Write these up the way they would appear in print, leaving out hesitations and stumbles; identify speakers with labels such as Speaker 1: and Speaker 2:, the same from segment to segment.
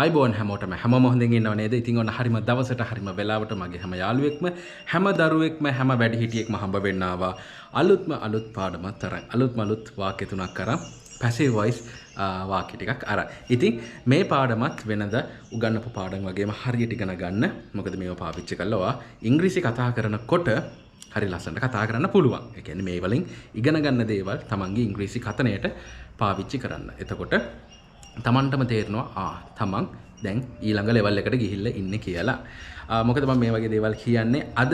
Speaker 1: ආයිබෝන් හැමෝටම හැමෝම හොඳින් ඉන්නව නේද? ඉතින් ඔන්න හරිම දවසට හරිම වෙලාවට මගේ හැම යාළුවෙක්ම හැම දරුවෙක්ම හැම වැඩිහිටියෙක්ම හම්බ වෙන්න ආවා. අලුත් පාඩමක් තරම් අලුත් වාක්‍ය තුනක් කරන් පැසිව් වොයිස් වාක්‍ය ටිකක් අරන්. ඉතින් මේ පාඩමත් වෙනද උගන්වපු පාඩම් වගේම හරියට ඉගෙන ගන්න. මොකද මේව පාවිච්චි කරලා ඔයා ඉංග්‍රීසි කතා කරනකොට හරි ලස්සනට කතා කරන්න පුළුවන්. ඒ කියන්නේ මේ වලින් ඉගෙන ගන්න දේවල් තමන්ගේ ඉංග්‍රීසි කතනයට පාවිච්චි කරන්න. එතකොට තමන්ටම තේරෙනවා තමන් දැන් ඊළඟ ලෙවල් එකට ගිහිල්ලා ඉන්නේ කියලා. මොකද මම මේ වගේ දේවල් කියන්නේ අද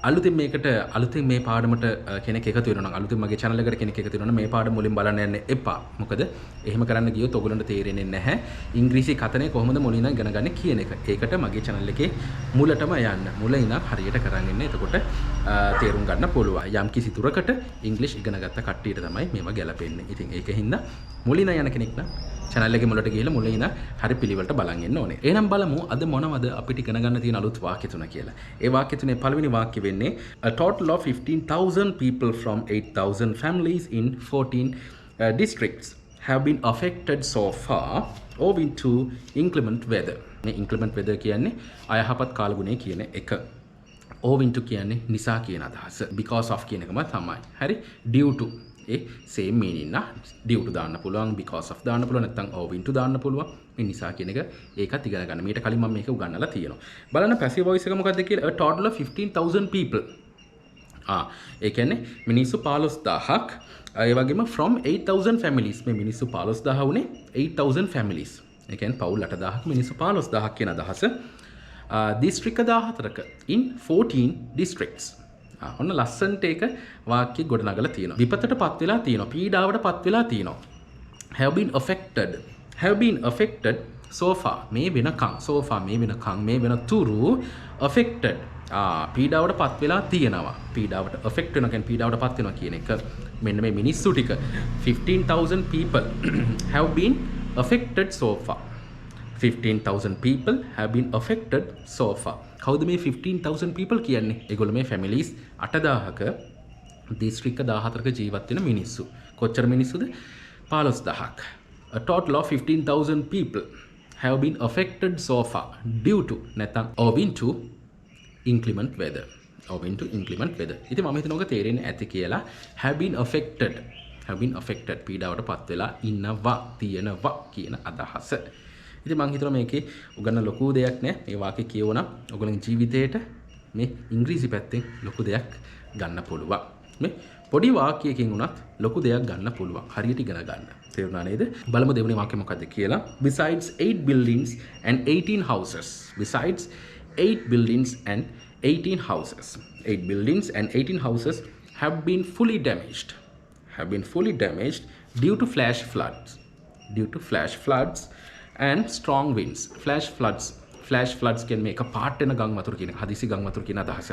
Speaker 1: අලුතින් මේ පාඩමට කෙනෙක් එකතු වෙනවා නම් අලුතින් මගේ channel එකට කෙනෙක් එකතු වෙනවා නම් මේ පාඩම මුලින් බලන්න යන්න එපා. මොකද එහෙම කරන්න ගියොත් ඔයගොල්ලන්ට තේරෙන්නේ නැහැ ඉංග්‍රීසි කතනේ කොහොමද මුලින් ඉඳන් ඉගෙන ගන්න කියන එක. ඒකට මගේ channel එකේ මුලටම යන්න. මුල ඉඳන් හරියට කරන් ඉන්න. එතකොට තේරුම් ගන්න පුළුවන්. යම් කිසි තුරකට ඉංග්‍රීසි ඉගෙන ගත්ත කට්ටියට තමයි මේව ගැලපෙන්නේ. ඉතින් ඒකින්ද මුලින් යන කෙනෙක් නම් channel එකේ මුලට ගිහලා මුලින් ඉඳන් හරි පිළිවෙලට බලන් ඉන්න ඕනේ. එහෙනම් බලමු අද මොනවද අපිට ඉගෙන ගන්න තියෙන අලුත් වාක්‍ය තුන කියලා. ඒ වාක්‍ය තුනේ පළවෙනි වාක්‍ය වෙන්නේ a total of 15,000 people from 8,000 families in 14 districts have been affected so far owing to inclement weather. මේ inclement weather කියන්නේ අයහපත් කාලගුණය කියන එක. owing to කියන්නේ නිසා කියන අදහස. because of කියන එකම තමයි. හරි? due to A same meaning නා due to දාන්න පුළුවන් because of දාන්න පුළුවන් නැත්නම් owing to දාන්න පුළුවන් මේ නිසා කියන එක ඒකත් ඉගෙන ගන්න. මීට කලින් මම මේක උගන්වලා තියෙනවා. බලන්න passive voice එක මොකක්ද කියලා a total of 15,000 people. ඒ කියන්නේ මිනිස්සු 15000ක් ඒ වගේම from 8,000 families මේ මිනිස්සු 15000 උනේ 8,000 families. ඒ කියන්නේ පවුල් 8000ක් මිනිස්සු 15000ක් කියන අදහස. දිස්ත්‍රික්ක 14ක in 14 districts. ඔන්න ලස්සන්ට ඒක වාක්‍ය ගොඩනගලා තියෙනවා. විපතට පත් වෙලා තියෙනවා. පීඩාවට පත් වෙලා තියෙනවා. have been affected so far මේ වෙනකන් මේ වෙනතුරු affected පීඩාවට පත් වෙලා තියෙනවා. පීඩාවට affect වෙනවා කියන්නේ පීඩාවට පත් වෙනවා කියන එක මෙන්න මේ මිනිස්සු ටික 15,000 people have been affected so far. 15,000 people have been affected so far. කවුද මේ 15,000 people කියන්නේ? ඒගොල්ලෝ මේ families 8000ක දිස්ත්‍රික්ක 14ක ජීවත් වෙන මිනිස්සු. කොච්චර මිනිස්සුද? 15000ක්. A total of 15,000 people have been affected so far due to නැත්නම් owing to inclement weather. ඉතින් මම හිතනවා ඔක තේරෙන්නේ ඇති කියලා. have been affected පීඩාවට පත් වෙලා ඉන්නවා තියෙනවා කියන අදහස. ඉතින් මම හිතනවා මේකේ උගන්න ලොකු දෙයක් නෑ. මේ වාක්‍ය කියවනම් ඔයගොල්ලන්ගේ ජීවිතේට මේ ඉංග්‍රීසි පැත්තෙන් ලොකු දෙයක් ගන්න පුළුවන්. මේ පොඩි වාක්‍යයකින් උනත් ලොකු දෙයක් ගන්න පුළුවන්. හරියට ඉගෙන ගන්න. තේරුණා නේද? බලමු දෙවෙනි වාක්‍ය මොකක්ද කියලා. Besides 8 buildings and 18 houses. Besides 8 buildings and 18 houses. 8 buildings and 18 houses have been fully damaged. Due to flash floods and strong winds. Flash floods කියන්නේ මේක පාට වෙන ගම් වතුර කියන හදිසි ගම් වතුර කියන අදහස.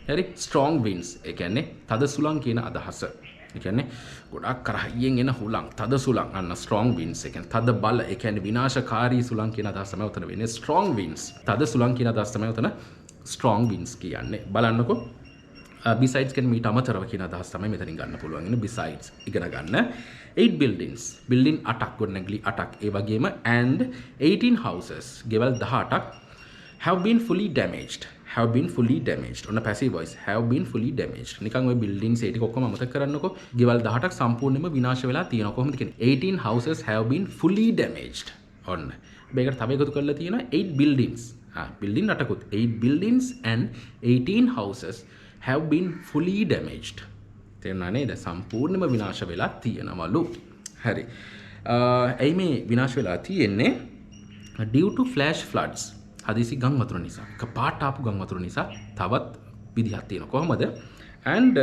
Speaker 1: හරි? strong winds ඒ කියන්නේ තද සුළං කියන අදහස. ඒ කියන්නේ ගොඩක් කරහියෙන් එන හුලං තද සුළං අන්න strong winds ඒ කියන්නේ තද බල ඒ කියන්නේ විනාශකාරී සුළං කියන අදහස තමයි උතන වෙන්නේ. strong winds තද සුළං කියන අදහස තමයි උතන strong winds කියන්නේ. බලන්නකෝ besides කියන්නේ මීට අමතරව කියන අදහස් තමයි මෙතනින් ගන්න පුළුවන්. ඉන්නේ besides ඉගෙන ගන්න 8 buildings building 8ක් ගොඩනැගිලි 8ක් ඒ වගේම and 18 houses ගෙවල් 18ක් have been fully damaged. ඔන්න passive voice have been fully damaged. නිකන් ওই buildings ඒ ටික ඔක්කොම අමතක කරන්නකෝ. ගෙවල් 18ක් සම්පූර්ණයෙන්ම විනාශ වෙලා තියෙනවා. කොහොමද කියන්නේ 18 houses have been fully damaged. ඔන්න මේකට තව එකතු කරලා තියෙනවා 8 buildings. building 8කුත් 8 buildings and 18 houses have been fully damaged. තේරුණා නේද? සම්පූර්ණයෙන්ම විනාශ වෙලා තියෙනවලු. හරි. එයි මේ විනාශ වෙලා තියෙන්නේ due to flash floods. හදිසි ගම් වතුර නිසා. කපාට ආපු ගම් වතුර නිසා තවත් විදිහක් තියෙනවා. කොහොමද? and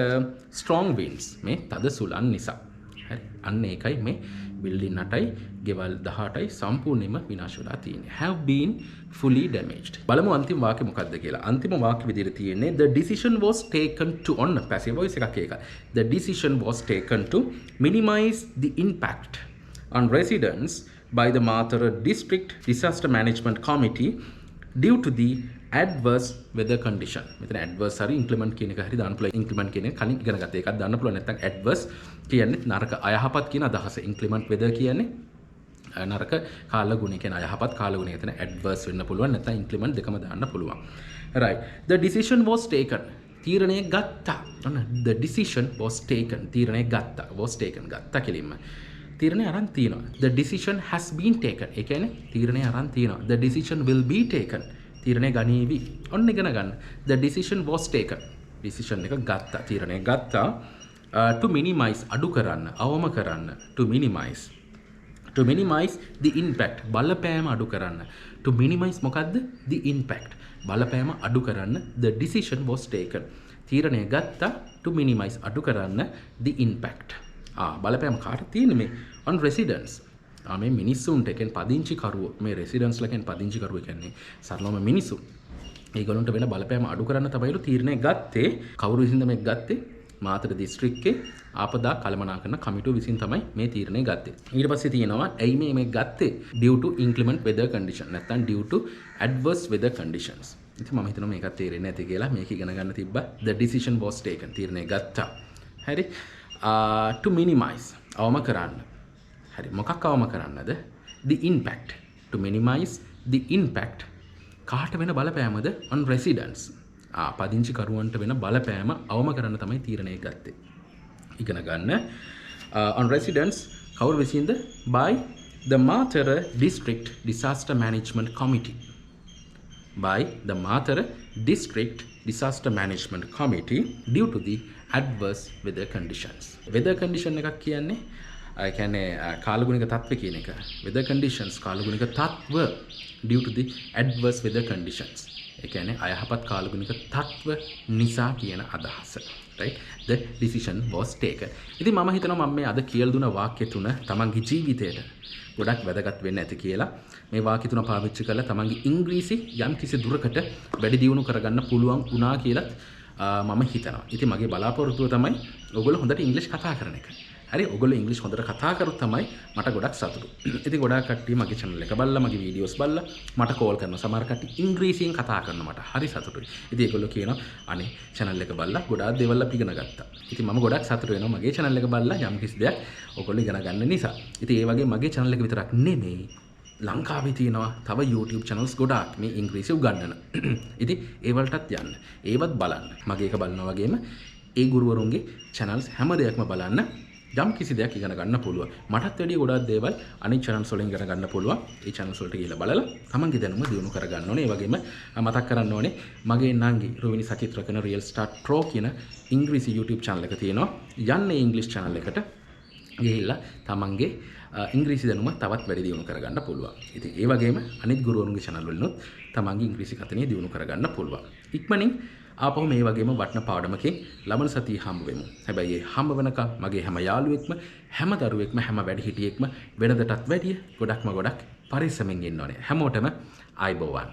Speaker 1: strong winds මේ තද සුළං නිසා. හරි. අන්න ඒකයි මේ building 8යි ගෙවල් 18යි සම්පූර්ණයෙන්ම විනාශ වෙලා තියෙන්නේ. have been fully damaged. බලමු අන්තිම වාක්‍ය මොකක්ද කියලා. අන්තිම වාක්‍ය විදිහට තියෙන්නේ the decision was taken to on passive voice එකක් ඒක. The decision was taken to minimize the impact on residents by the Mathura District Disaster Management Committee due to the adverse weather condition. මෙතන adverse හරි inclement කියන එක හරි දාන්න පුළුවන්. inclement කියන එක කලින් ඉගෙන ගත්ත එකක් දාන්න පුළුවන්. නැත්නම් adverse කියන්නේ නරක අයහපත් කියන අදහස. inclement weather කියන්නේ නරක කාලගුණය කියන අයහපත් කාලගුණය එතන ඇඩ්වර්ස් වෙන්න පුළුවන් නැත්නම් ඉන්ක්‍රිමන්ට් දෙකම දාන්න පුළුවන්. right. The decision was taken. තීරණය ගත්තා. ඔන්න the decision was taken. තීරණය ගත්තා. was taken ගත්තා කෙලින්ම. තීරණය අරන් තියෙනවා. The decision has been taken. ඒ කියන්නේ තීරණය අරන් තියෙනවා. The decision will be taken. තීරණය ගනීවි. ඔන්න ඉගෙන ගන්න. The decision was taken. decision එක ගත්තා. තීරණය ගත්තා. To minimize අඩු කරන්න, අවම කරන්න. To minimize the impact බලපෑම අඩු කරන්න. To minimize මොකද්ද? The impact බලපෑම අඩු කරන්න. The decision was taken. තීරණය ගත්තා to minimize අඩු කරන්න the impact. බලපෑම කාට තියෙන්නේ මේ on residents. මේ මිනිස්සුන්ට කියන්නේ පදිංචි කරුවෝ. මේ residents ලකෙන් පදිංචි කරුවෝ කියන්නේ සරලවම මිනිස්සු. ඒගොල්ලන්ට වෙන බලපෑම අඩු කරන්න තමයිලු තීරණය ගත්තේ. කවුරු විසින්ද මේක ගත්තේ? මාතර දිස්ත්‍රික්කේ ආපදා කළමනාකරන කමිටුව විසින් තමයි මේ තීරණය ගත්තේ. ඊට පස්සේ තියෙනවා ඇයි මේ ගත්තේ? due to inclement weather condition නැත්නම් due to adverse weather conditions. ඉතින් මම හිතනවා මේකත් තේරෙන්නේ නැති කියලා මේක ඉගෙන ගන්න තිබ්බා. The decision was taken. තීරණය ගත්තා. හරි. To minimize අවම කරන්න. හරි. මොකක් අවම කරන්නද? The impact. To minimize the impact කාට වෙන බලපෑමද? on residents. පදිංචි කරුවන්ට වෙන බලපෑම අවම කරන්න තමයි තීරණය ගත්තේ. ඉගෙන ගන්න. On residents කවුරු විසින්ද? by the Matara District Disaster Management Committee. By the Matara District Disaster Management Committee due to the adverse weather conditions. weather condition එකක් කියන්නේ කාලගුණික තත්ත්ව කියන එක. weather conditions කාලගුණික තත්ත්ව due to the adverse weather conditions. ඒ කියන්නේ අයහපත් කාලගුණික තත්ත්ව නිසා කියන අදහස. right. The decision was taken. ඉතින් මම හිතනවා මම මේ අද කියලා දුන වාක්‍ය තුන තමන්ගේ ජීවිතයට ගොඩක් වැදගත් වෙන්න ඇති කියලා. මේ වාක්‍ය තුන පාවිච්චි කරලා තමන්ගේ ඉංග්‍රීසි යම් කිසි දුරකට වැඩි දියුණු කරගන්න පුළුවන් වුණා කියලා මම හිතනවා. ඉතින් මගේ බලාපොරොත්තුව තමයි ඔයගොල්ලෝ හොඳට ඉංග්‍රීසි කතා කරන එක. හරි ඔයගොල්ලෝ ඉංග්‍රීසි හොඳට කතා කරොත් තමයි මට ගොඩක් සතුටු. ඉතින් ගොඩක් කට්ටිය මගේ channel එක බලලා මගේ වීඩියෝස් බලලා මට කෝල් කරනවා. සමහර කට්ටිය ඉංග්‍රීසියෙන් කතා කරන මට හරි සතුටුයි. ඉතින් ඒගොල්ලෝ කියනවා අනේ channel එක බලලා ගොඩාක් දේවල් අපි ඉගෙන ගත්තා. ඉතින් මම ගොඩක් සතුටු වෙනවා මගේ channel එක බලලා යම් කිසි දෙයක් ඔයගොල්ලෝ ඉගෙන ගන්න නිසා. ඉතින් ඒ වගේ මගේ channel එක විතරක් නෙමෙයි ලංකාවේ තියෙනවා තව YouTube channels ගොඩාක් මේ ඉංග්‍රීසි උගන්වන. ඉතින් ඒ වලටත් යන්න. ඒවත් බලන්න. මගේ එක බලනවා වගේම ඒ ගුරුවරුන්ගේ channels හැම දෙයක්ම බලන්න. යම් කිසි දෙයක් ඉගෙන ගන්න පුළුවන්. මටත් වැඩිය ගොඩාක් දේවල් අනිත් channels වලින් ඉගෙන ගන්න පුළුවන්. ඒ channels වලට ගිහලා බලලා තමන්ගේ දැනුම දියුණු කර ගන්න ඕනේ. ඒ වගේම මතක් කරන්න ඕනේ මගේ නංගි රොවිනි සචිත්‍ර කරන Real Start Pro කියන ඉංග්‍රීසි YouTube channel එක තියෙනවා. යන්න ඒ English channel එකට ගිහිල්ලා තමන්ගේ ඉංග්‍රීසි දැනුම තවත් වැඩි දියුණු කරගන්න පුළුවන්. ඉතින් ඒ වගේම අනිත් ගුරුවරුන්ගේ channel වලිනුත් තමන්ගේ ඉංග්‍රීසි කතනිය දියුණු කරගන්න පුළුවන්. ඉක්මනින් ආපහු මේ වගේම වටින පාඩමකින් ළමන සතිය හම්බ වෙමු. හැබැයි ඒ හම්බ වෙනකම් මගේ හැම යාළුවෙක්ම හැම දරුවෙක්ම හැම වැඩිහිටියෙක්ම වෙනදටත් වැඩිය ගොඩක් පරිස්සමෙන් ඉන්න ඕනේ. හැමෝටම ආයිබෝවන්.